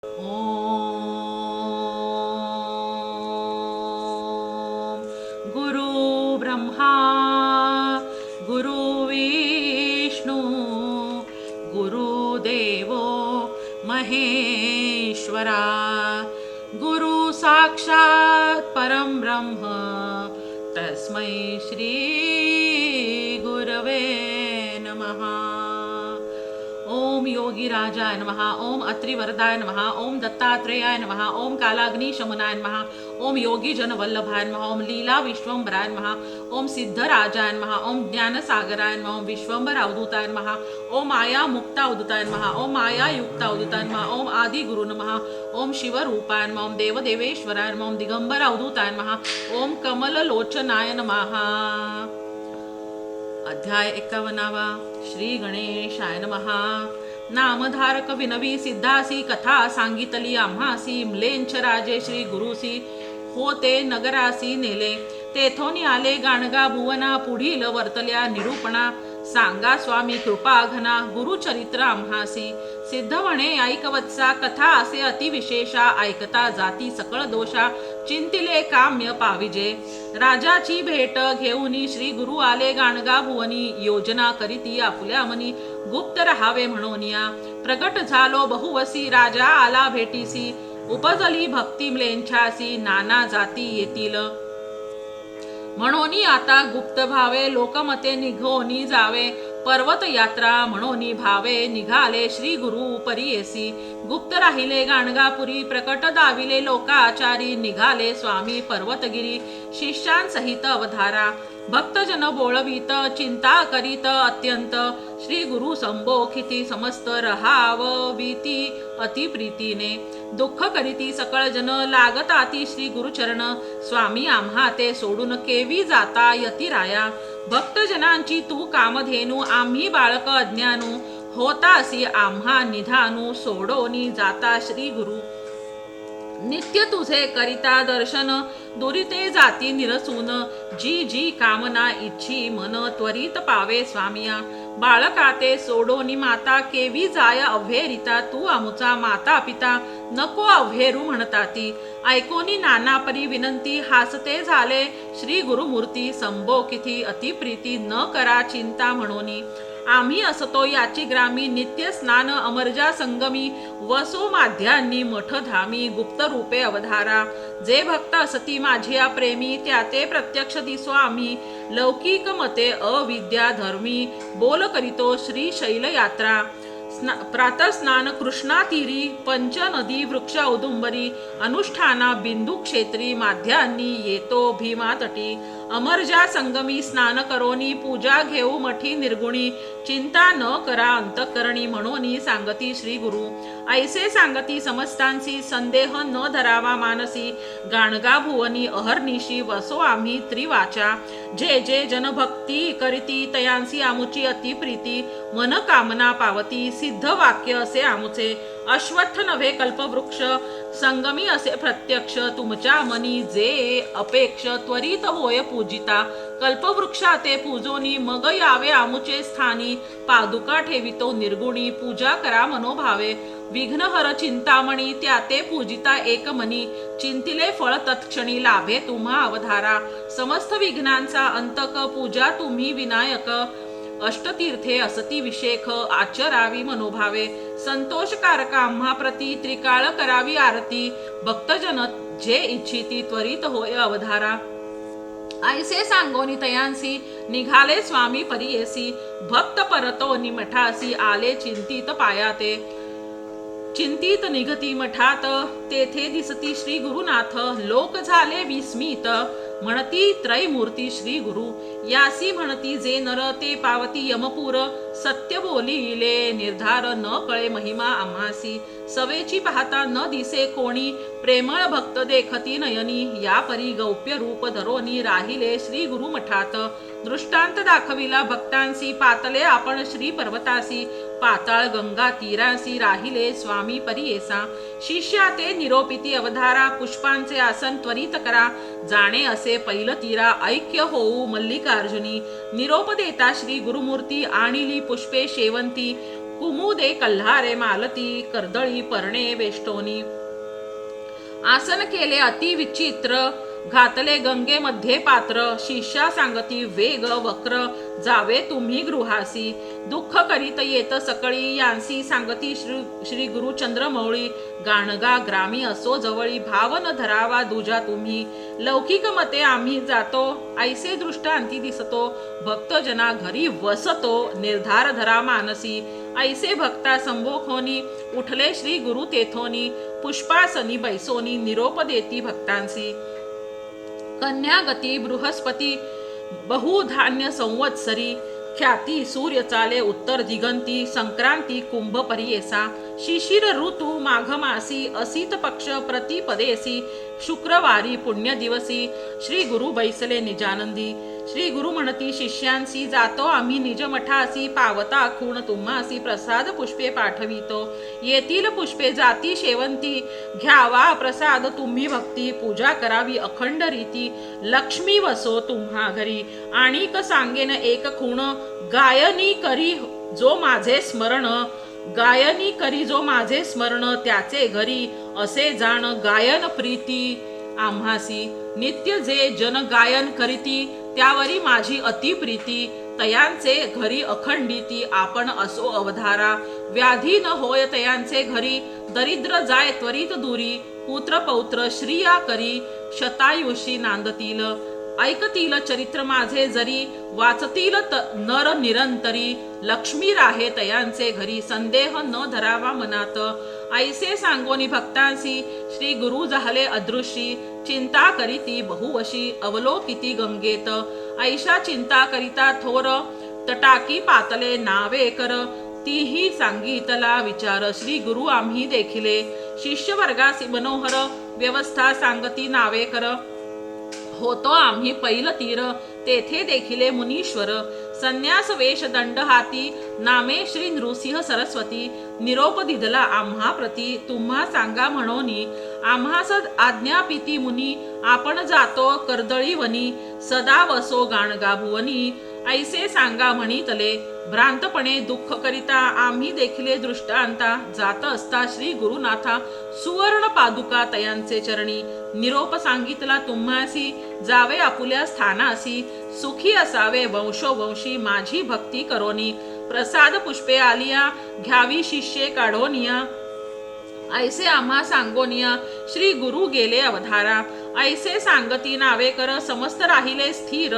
ॐ गुरु ब्रह्मा गुरु विष्णु गुरुदेवो महेश्वरा गुरु साक्षात् परं ब्रह्म तस्मै श्री गुरवे नमः। ओम योगी राजाय नमः। ओम अत्रिवरदाय नमः। ओम दत्तात्रेयाय नमः। ओम कालाग्नि शमनाय नमः। ओम योगी जन वल्लभाय नमः। ओम लीला विश्वंभराय नमः। ओम सिद्धराजाय नमः। ओम ज्ञानसागराय नमः। ओम विश्वंभर अवधूताय नमः। ओम माया मुक्ता अवधूताय नमः। ओम माया युक्ता अवधूताय नमः। ओम आदि गुरु नमः। ओम शिवरूपाय नमः। ओम देवदेवेश्वराय नमः। ओम दिगंबर अवधूताय नमः। ओम कमल लोचनाय नमः। अध्याय 51 श्री गणेशाय नमः। नामधारक विनवी सिद्धासी कथा सांगितली आम्हासी म्लेंछ राजे श्री गुरुसी होते नगरासी नेले तेथोनी आले गाणगा भुवना पुढील वर्तल्या निरूपणा सांगा स्वामी कृपा घना गुरुचरित्र आम्हासी सिद्ध म्हणे ऐकवत्सा कथा असे अतिविशेषा ऐकता जाती सकळ दोषा चिंतिले काम्य पाविजे राजाची भेट घेऊनी श्री गुरु आले गाणगा भुवनी योजना करीती आपुल्या मनी गुप्त रहावे म्हणोनिया प्रगट झालो बहुवसी राजा आला भेटीसी उपजली भक्ती म्लेंछासी नाना जाती येतील म्हणोनी आता गुप्त भावे लोकमते निघोनी जावे पर्वत यात्रा म्हणोनी भावे निघाले श्री गुरु परियेसी गुप्त राहिले गाणगापुरी प्रकट दाविले लोकाचारी निघाले स्वामी पर्वतगिरी शिष्यांसहित अवधारा भक्तजन बोळवीत चिंता करीत अत्यंत श्री गुरु संबोखिती समस्त रहावविती अति प्रीतीने दुःख करीती सकळ जन लागताती श्री गुरुचरण स्वामी आम्हा ते सोडून केवी जाता यतिराया भक्तजनांची तू कामधेनू आम्ही बाळक अज्ञानू होतासी आम्हा निधानू सोडोनी जाता श्री गुरु नित्य तुझे करिता दर्शन दुरिते जाती निरसून जी जी कामना इच्छी मन त्वरित पावे स्वामिया बाळकाते सोडोनी माता केवी जाय अव्हेरिता तू आमुचा माता पिता नको अव्हेरू म्हणताती ऐकोनी नाना परी विनंती हासते झाले श्री गुरुमूर्ती संबोकिती अतिप्रीती न करा चिंता म्हणोनी आम्ही असतो याची ग्रामी नित्य स्नान अमरजा संगमी वसो माध्यांनी मठ धामी गुप्त रूपे अवधारा जे भक्त असती माझिया प्रेमी त्याते प्रत्यक्ष दिसो आम्ही लौकिक मते अविद्या धर्मी बोल करीतो श्री शैल यात्रा प्रातः स्नान कृष्णा तीरी पंच नदी वृक्ष औदुंबरी अनुष्ठाना बिंदू क्षेत्री माध्यांनी येतो भीमा तटी अमरजा संगमी स्नान करोनी पूजा घेऊ मठी निर्गुणी चिंता न करा अंतकरणी म्हणोनी सांगती श्री गुरु ऐसे सांगती समस्तांसी संदेह न धरावा मानसी गाणगा भुवनी अहर्निशी वसो आम्ही त्रिवाचा जे जे जनभक्ती करीती तयांसी आमुची अति प्रीती मन कामना पावती सिद्ध वाक्य असे आमुचे अश्वत्थ नव्हे कल्पवृक्ष संगमी असे प्रत्यक्ष तुमच्या मनी जे अपेक्ष त्वरित होय पूजिता कल्पवृक्षा ते पूजोनी मग यावे आमुचे स्थानी पादुका ठेवितो निर्गुणी पूजा करा मनोभावे विघ्नहर चिंतामणी त्याते पूजिता एकमनी चिंतिले फळ तत्क्षणी लाभे तुम्हा अवधारा समस्त विघ्नांचा अंतक पूजा तुम्ही विनायक अष्टतीर्थे असती विशेख आचरावी मनोभावे संतोषकारक आम्हा प्रती त्रिकाळ करावी आरती भक्तजन जे इच्छिती त्वरित होय अवधारा ऐसे सांगोनी तयांसी निघाले स्वामी परियेसी भक्त परतो निमठासी आले चिंतित पायाते चिंतित निघती मठात तेथे दिसती श्री गुरुनाथ लोक झाले विस्मित म्हणती त्रैमूर्ती श्री गुरु यासी म्हणती जे नर ते पावती यमपूर सत्य बोलिले निर्धार न कळे महिमा आम्हासी सवेची पाहता न दिसे कोणी प्रेमळ भक्त देखती नयनी या परी गौप्य रूप धरोनी राहिले श्री गुरु मठात दृष्टांत दाखविला भक्तांसी पातले आपण श्री पर्वतासी पाताळ गंगा तीरासी राहिले स्वामी परियेसा शिष्या ते निरोपिती अवधारा पुष्पांचे आसन त्वरित करा जाणे असे पैल तीरा ऐक्य होऊ मल्लिकार्जुनी निरोप देता श्री गुरुमूर्ती आणिली पुष्पे शेवंती कुमुदे कल्हारे मालती कर्दळी पर्णे वेष्टोनी आसन केले अति विचित्र घातले गंगेमध्ये पात्र शिष्या सांगती वेग वक्र जावे तुम्ही गृहासी दुःख करीत येत सकळी यांसी सांगती श्री गुरु चंद्रमौळी गाणगा ग्रामी असो जवळी भावन धरावा दुजा तुम्ही लौकिक मते आम्ही जातो ऐसे दृष्टांती दिसतो भक्त जना घरी वसतो निर्धार धरा मानसी ऐसे भक्ता संभोखोनी उठले श्री गुरु तेथोनी पुष्पासनी बैसोनी निरोप देती भक्तांसी कन्यागती बृहस्पती बहुधान्य संवत्सरी ख्याती सूर्य चाले उत्तर दिगंती संक्रांती कुंभ परियेसा शिशिर ऋतू माघ मासी असित पक्ष प्रतिपदेसी शुक्रवारी पुण्य दिवसी श्री गुरु बैसले निजानंदी श्री गुरु म्हणती शिष्यांसी जातो आम्ही निज मठासी पावता खूण तुम्हासी प्रसाद पुष्पे पाठवितो येतील पुष्पे जाती शेवंती घ्यावा प्रसाद तुम्ही भक्ती पूजा करावी अखंड रीती लक्ष्मी वसो तुम्हा घरी आणिक सांगेन एक खूण गायनी करी जो माझे स्मरण गायनी करी जो माझे स्मरण त्याचे घरी असे जाण गायन प्रीती आम्हासी नित्य जे जन गायन करीती त्यावरी माझी अति प्रीती तयांचे घरी अखंडिती आपण असो अवधारा व्याधी न होय तयांचे घरी दरिद्र जाय त्वरित दूरी पुत्र पौत्र श्रिया करी शतायुषी नांदतील ऐकतील चरित्र माझे जरी वाचतील नर निरंतरी लक्ष्मी राहे तयांचे घरी संदेह न धरावा मनात ऐसे सांगोनी भक्तांसी श्री गुरु झाले अदृशी चिंता करीती बहुवशी अवलोकिती गंगेत ऐशा चिंता करिता थोर तटाकी पातले नावे कर तीही सांगितला विचार श्री गुरु आम्ही देखिले शिष्य वर्गासी मनोहर व्यवस्था सांगती नावे कर होतो आम्ही पैल तीर तेथे देखिले मुनीश्वर संन्यास वेश दंड हाती नामे श्री नृसिंह सरस्वती निरोप दिधला आम्हा प्रती तुम्हा सांगा म्हणोनी आम्हास आज्ञापिती मुनी आपण जातो कर्दळी वनी सदा वसो गाणगा भुवनी ऐसे सांगा म्हणितले भ्रांतपणे दुःख करिता आम्ही देखिले दृष्टांता जात असता श्री गुरुनाथा सुवर्ण पादुका तयांचे चरणी निरोप सांगितला तुम्हासी जावे आपुल्या स्थानासी सुखी असावे वंशोवंशी माझी भक्ती करोनी प्रसाद पुष्पे आलिया घ्यावी शिष्ये काढोनिया ऐसे आम्हा सांगोनिया श्री गुरु गेले अवधारा ऐसे सांगती नावे कर समस्त राहिले स्थिर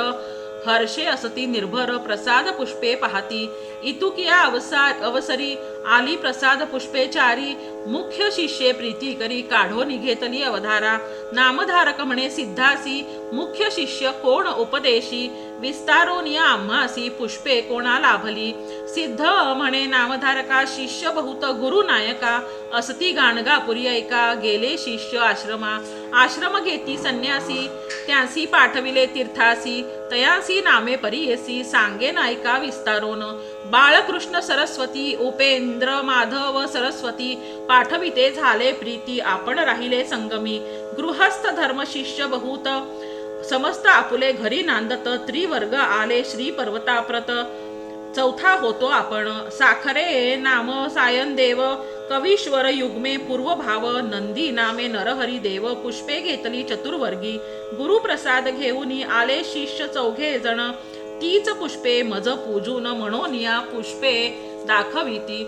हर्षे असती निर्भर प्रसाद पुष्पे पाहती इतुकिया अवसरी आली प्रसाद पुष्पे चारी मुख्य शिष्ये प्रीती करी काढो निघेतली अवधारा नामधारक म्हणे सिद्धासी मुख्य शिष्य कोण उपदेशी विस्तारोनिया आम्हासी पुष्पे कोणा लाभली सिद्ध म्हणे नामधारका शिष्य बहुत गुरु नायका असती गाणगापुरी ऐका गेले शिष्य आश्रम घेती संन्यासी त्यांसी पाठविले तीर्थासी तयासी नामे परियेसी सांगे नायका विस्तारोन बाळकृष्ण सरस्वती उपेंद्र माधव सरस्वती पाठविते झाले प्रीती आपण राहिले संगमी गृहस्थ धर्म शिष्य बहुत समस्त आपुले घरी नांदत त्रिवर्ग आले श्री पर्वताप्रत चौथा होतो आपण साखरे नाम सायन देव कवीश्वर युग्मे पूर्वभाव नंदी नामे नरहरी देव पुष्पे घेतली चतुर्वर्गी गुरुप्रसाद घेऊनी आले शिष्य चौघे जण तीच पुष्पे मज पूजून म्हणोनिया पुष्पे दाखविती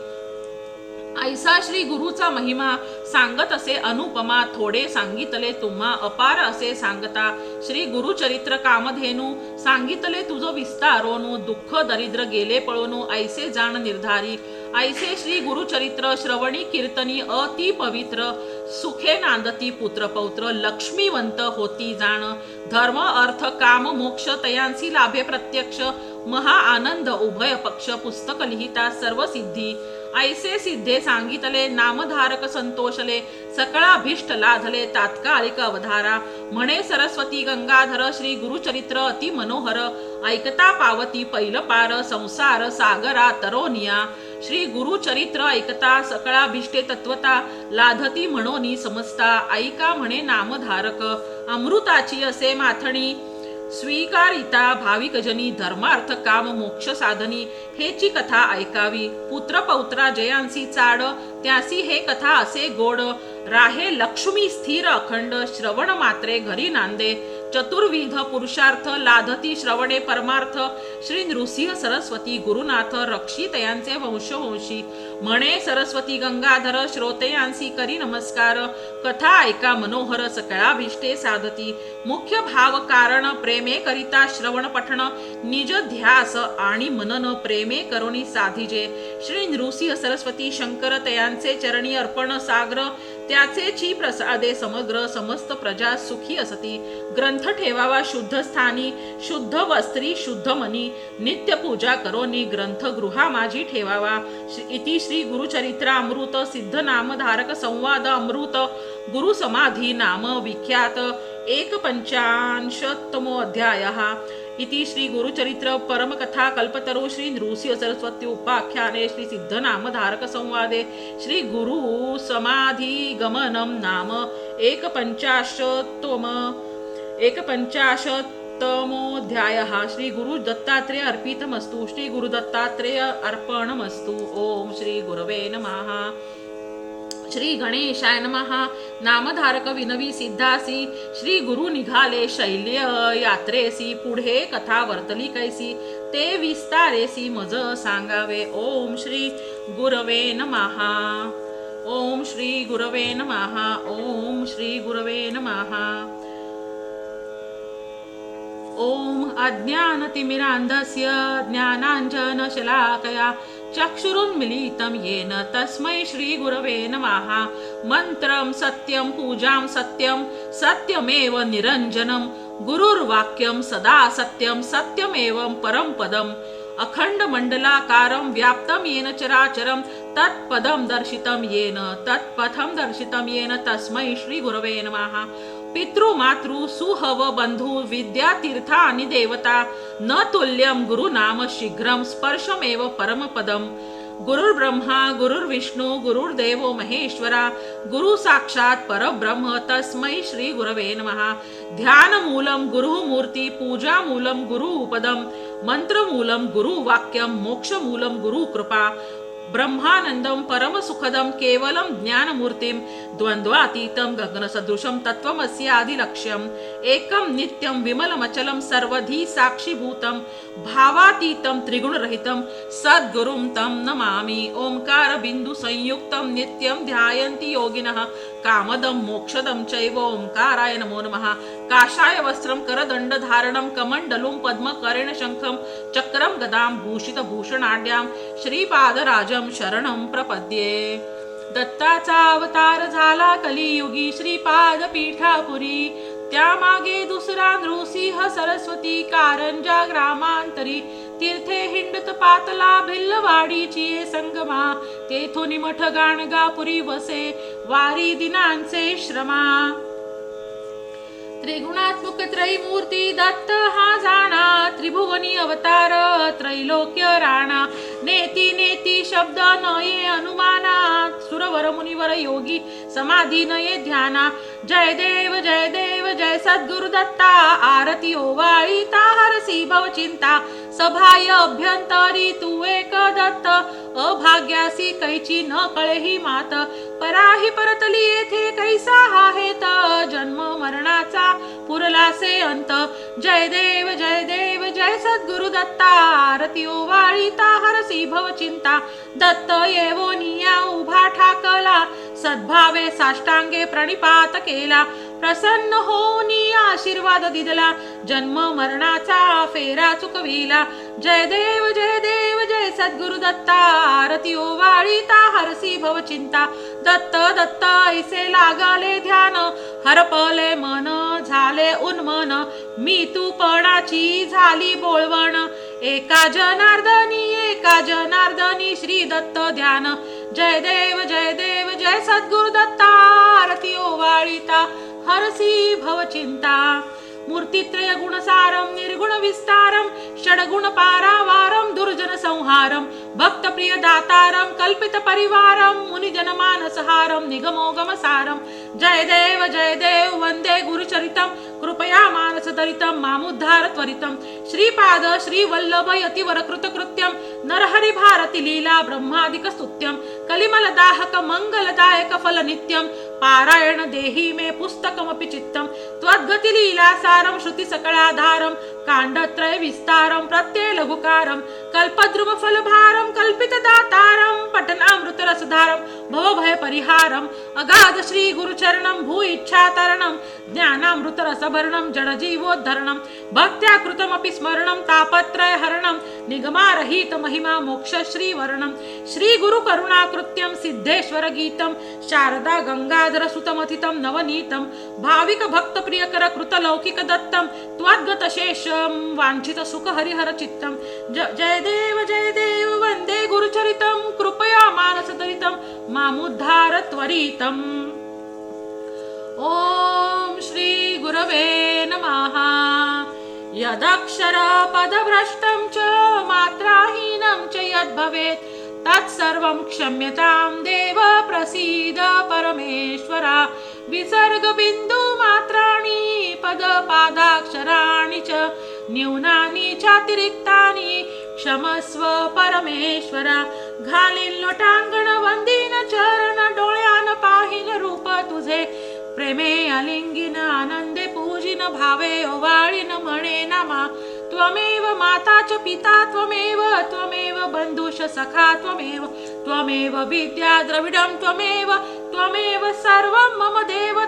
ऐसा श्री गुरुचा महिमा सांगत असे अनुपमा थोडे सांगितले तुम्हा अपार असे सांगता श्री गुरुचरित्र कामधेनु सांगितले तुझो विस्तारोनु दुःख दरिद्र गेले पळोनु ऐसे जाण निर्धारी ऐसे श्री गुरुचरित्र श्रवणी कीर्तनी अति पवित्र सुखे नांदती पुत्र पौत्र लक्ष्मीवंत होती जाण धर्म अर्थ काम मोक्ष तयांसी लाभे प्रत्यक्ष महा आनंद उभय पक्ष पुस्तक लिहिता सर्व सिद्धी ऐसे सिद्धे सांगितले नामधारक संतोषले सकळाभीष्ट लाधले तात्कालिक अवधारा म्हणे सरस्वती गंगाधर श्री गुरुचरित्र अति मनोहर ऐकता पावती पैल पार संसार सागरा तरोनिया श्री गुरुचरित्र ऐकता सकळाभीष्टे तत्वता लाधती म्हणोनी समजता ऐका म्हणे नामधारक अमृताची असे माथणी स्वीकारिता भाविकजनी धर्मार्थ काम मोक्ष साधनी हेची कथा ऐकावी. पुत्र पौत्रा जयांसी चाड त्यासी हे कथा असे गोड. राहे लक्ष्मी स्थिर अखंड श्रवण मात्रे घरी नांदे. चतुर्विध पुरुषार्थ लाधती श्रवणे परमार्थ. श्री नृसिंह सरस्वती गुरुनाथ रक्षितयांचे वंशवंशी. म्हणे सरस्वती गंगाधर श्रोतयांसी करी नमस्कार. कथा ऐका मनोहर सकळाभिष्टे साधती. मुख्य भाव कारण प्रेमे करिता श्रवण पठण. निज ध्यास आणि मनन प्रेमे करोनी साधिजे. श्री नृसिंह सरस्वती शंकर तयांचे चरणी अर्पण साग्र. त्याचेची प्रसादे समग्र समस्त प्रजा सुखी असती. ग्रंथ ठेवावा शुद्ध स्थानी शुद्ध वस्त्री शुद्ध मनी. नित्य पूजा करोनी ग्रंथ गृहा माझी ठेवावा. इति श्री गुरुचरित्रामृत सिद्ध नामधारक संवाद अमृत गुरु समाधी नाम विख्यात 1पंचाशत्तमो अध्यायः. इति श्री गुरुचरित्र परमकथा कल्पतरु श्री नृसिंह सरस्वती उपाख्याने श्री सिद्ध नामधारक संवादे श्री गुरु समाधी गमनम नाम 1पंचाशत्तमोऽध्यायः. श्री गुरु दत्तात्रेय अर्पितमस्तु. श्री गुरु दत्तात्रेय अर्पणमस्तु. ओम श्री गुरवे नमः. श्री गणेशाय नमः. नामधारक विनवी सिद्धासी. श्री गुरु निघाले शैल्य यात्रेसी. पुढे कथा वर्तली कैसी ते विस्तारेसी मज सांगावे. ओम श्री गुरवे नमः. ओम श्री गुरवे नमः. ओम श्री गुरवे नमः. ओम अज्ञानतिमिरान्धस्य ज्ञानाञ्जनशलाकया चक्षुरुन्मीलितं येन तस्मै श्री गुरवे नमः. मंत्रं सत्यं पूजां सत्यं सत्यमेव निरञ्जनं. गुरुर्वाक्यं सदा सत्यं सत्यमेवं परं पदम्. अखंड मंडलाकारं व्याप्तं येन चराचरं तत्पदं दर्शितं येन तत्पथं दर्शितं येन तस्मै श्री गुरवे नमः. पितृ मातृ सुहव बंधु विद्या तीर्थ आणि देवता न तुल्यं गुरुनाम शीघ्रं स्पर्शमेव परमपदम्. गुरुर्ब्रह्मा गुरुर्विष्णु गुरुर्देवो महेश्वरा. गुरु साक्षात् परब्रह्म तस्मै श्री गुरवे नमः. ध्यानमूलं गुरुमूर्ति पूजामूलं गुरुपदम्. मंत्रमूलं गुरुवाक्यं मोक्षमूलं गुरुकृपा. ब्रह्मानंदं परमसुखदं केवलं ज्ञानमूर्तिं द्वन्द्वातीतं गगनसदृशं तत्त्वमस्य आदिलक्ष्यम्. एकं नित्यं विमलमचलं सर्वधी साक्षीभूतं भावातीतं त्रिगुणरहितं सद्गुरुं तं नमामि. ओंकार बिंदु संयुक्तं नित्यं ध्यायन्ति योगिनः कामदं मोक्षदं चैव ओंकाराय नमो नमः. काषाय वस्त्रं करदंड धारणं कमंडलुं पद्मकरेण शंखं चक्रं गदां भूषितभूषणाढ्यां श्रीपादराजं शरणं प्रपद्ये. दत्ताचा अवतार झाला कलियुगी श्रीपाद पीठापुरी. त्यामागे दुसरा नृसिंह सरस्वती कारंजा ग्रामांतरी. तीर्थे हिंडत पातला भिल्लवाडीची संगमा. तेथून मठ गाणगापुरी वसे वारी दिनांचे श्रमा. त्रिगुणात्मक त्रैमूर्ती दत्त हा जाणा. त्रिभुवनी अवतार त्रैलोक्य राणा. नेती नेती शब्द नये अनुमाना. सुरवर मुनिवर योगी समाधी नये ध्याना. जय देव जय देव जय सद्गुरु दत्ता. आरती ओवाळी ताहरसी भव चिंता. सभाय अभ्यंतरी तू एक दत्त. अभाग्यासी कैची न कळे ही मात. पराही परतली येथे कैसा हा हेत. जन्म मरणाचा पुरलासे अंत. जय देव जय सद्गुरु दत्ता. आरती ओवाळी ताहरसी भव चिंता. दत्त येवोनिया उभा ठाकला. सद्भावे साष्टांगे प्रणिपात केला. प्रसन्न होऊनी आशीर्वाद दिदला. जन्म मरणाचा फेरा चुकविला. जय देव जय सद्गुरु दत्ता. आरती ओवाळी ताहरसी भव चिंता. दत्त दत्त ऐसे लागले ध्यान. हरपले मन झाले उन्मन. मी तू पणाची झाली बोळवण. एका जनार्दनी श्री दत्त ध्यान. जय देव जय सद्गुरु दत्ता. आरती ओवाळीता हरसी भव चिंता. मूर्तित्रय गुणसारं निर्गुण विस्तारं षड्गुण पारावारं दुर्जन संहारं भक्तप्रिय दातारं कल्पित परिवारं मुनिजन मानसहारं निगमोगम सारं. जय देव वंदे गुरुचरितं कृपया मानस दरितं मामुद्धार त्वरितं श्रीपाद श्रीवल्लभ यतिवर कृतकृत्यं नरहरि भारती लीला ब्रह्मादिक स्तुत्यं कलिमलदाहक मंगलदायक फल नित्यं पारायण देहि मे पुस्तकमपि चित्तं त्वद्गति लीला सारं श्रुति सकलाधारं काण्डत्रय विस्तारं प्रत्यय लघुकारं कल्पद्रुम फलभारं कल्पित दातारं पठनामृत रसधारं भवभय परिहारं अगाध श्री गुरुचरणं भू इच्छातरणं ज्ञानामृत रसभरणं जडजीवोद्धरणं भक्त्या कृतमपि स्मरणं तापत्रय हरणं निगमारहित महिमा मोक्ष श्रीवर्णं श्री गुरु करुणाकृत्यं सिद्धेश्वर गीतं शारदा गंगाधर सुतमथितं नवनीतं भाविक भक्त प्रियकर कृत लौकिक दत्तं त्वद्गत शेषं वांछित सुख हरिहर चित्तं जय देव वंदे गुरुचरितं कृपया मानस दरितं मामुद्धार त्वरितम् ओम श्री गुरवे नमः यदक्षर पदभ्रष्टं च मात्राहीनं च यद्भवेत् तत्सर्वं क्षम्यतां देव प्रसीद परमेश्वरा विसर्ग बिंदु मात्राणि पद पादाक्षराणि च न्यूनानि चातिरिक्तानि क्षमस्व परमेश्वरा घालीन लोटांगण वंदीन चरण डोळ्यान पाहिन रूप तुझे प्रेमे अलिंगिन आनंदे पूजिन भावे ओवाळीन म्हणे नामा त्वमेव माता च पिता त्वमेव बंधुश सखा त्वमेव विद्या द्रविडं त्वमेव सर्वं मम देव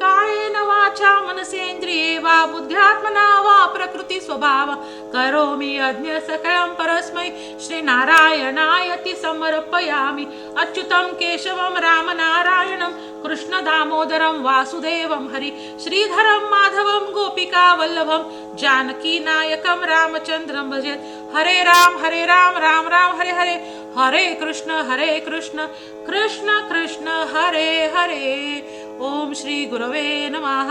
कायेन वाचा मनसेन्द्रिये वा बुद्ध्यात्मना वा प्रकृति स्वभाव करोमि यज्ञ सकलं परस्मै श्रीनारायणायति समर्पयामि अच्युतं केशवं रामनारायणं कृष्ण दामोदरं वासुदेवं हरि श्रीधरं माधवं गोपिका वल्लभं जानकी नायकं रामचन्द्रं भजेत् हरे राम राम राम हरे हरे हरे कृष्ण कृष्ण कृष्ण हरे हरे ओम श्री गुरवे नमः।